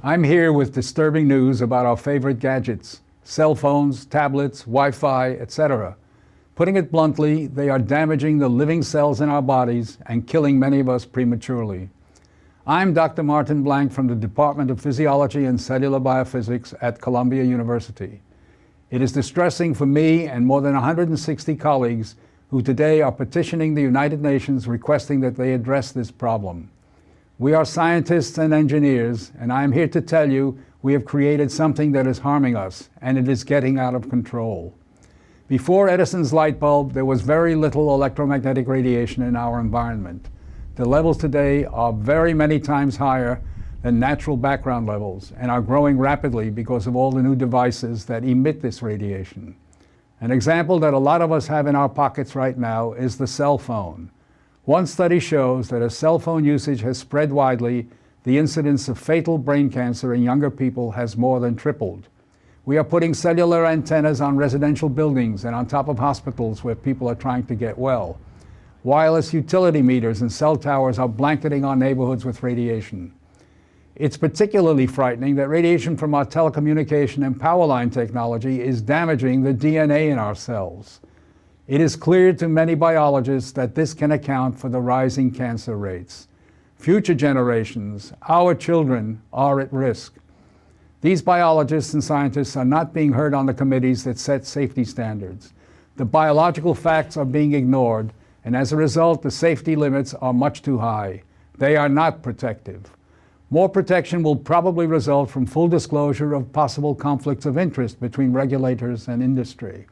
I'm here with disturbing news about our favorite gadgets, cell phones, tablets, Wi-Fi, etc. Putting it bluntly, they are damaging the living cells in our bodies and killing many of us prematurely. I'm Dr. Martin Blank from the Department of Physiology and Cellular Biophysics at Columbia University. It is distressing for me and more than 160 colleagues who today are petitioning the United Nations requesting that they address this problem. We are scientists and engineers, and I am here to tell you we have created something that is harming us, and it is getting out of control. Before Edison's light bulb, there was very little electromagnetic radiation in our environment. The levels today are very many times higher than natural background levels and are growing rapidly because of all the new devices that emit this radiation. An example that a lot of us have in our pockets right now is the cell phone. One study shows that as cell phone usage has spread widely, the incidence of fatal brain cancer in younger people has more than tripled. We are putting cellular antennas on residential buildings and on top of hospitals where people are trying to get well. Wireless utility meters and cell towers are blanketing our neighborhoods with radiation. It's particularly frightening that radiation from our telecommunication and power line technology is damaging the DNA in our cells. It is clear to many biologists that this can account for the rising cancer rates. Future generations, our children, are at risk. These biologists and scientists are not being heard on the committees that set safety standards. The biological facts are being ignored, and as a result, the safety limits are much too high. They are not protective. More protection will probably result from full disclosure of possible conflicts of interest between regulators and industry.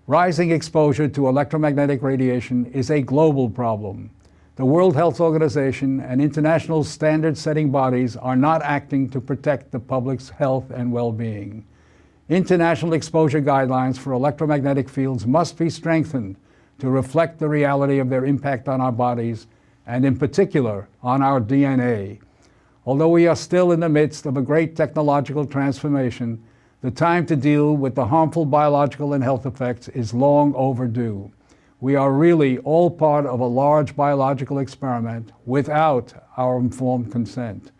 Rising exposure to electromagnetic radiation is a global problem. The World Health Organization and international standard-setting bodies are not acting to protect the public's health and well-being. International exposure guidelines for electromagnetic fields must be strengthened to reflect the reality of their impact on our bodies and, in particular, on our DNA. Although we are still in the midst of a great technological transformation, the time to deal with the harmful biological and health effects is long overdue. We are really all part of a large biological experiment without our informed consent.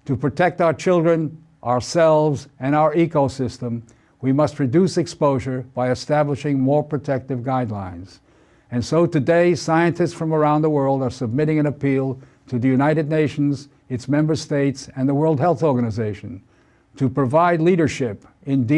To protect our children, ourselves, and our ecosystem, we must reduce exposure by establishing more protective guidelines. And so today, scientists from around the world are submitting an appeal to the United Nations, its member states, and the World Health Organization to provide leadership in dealing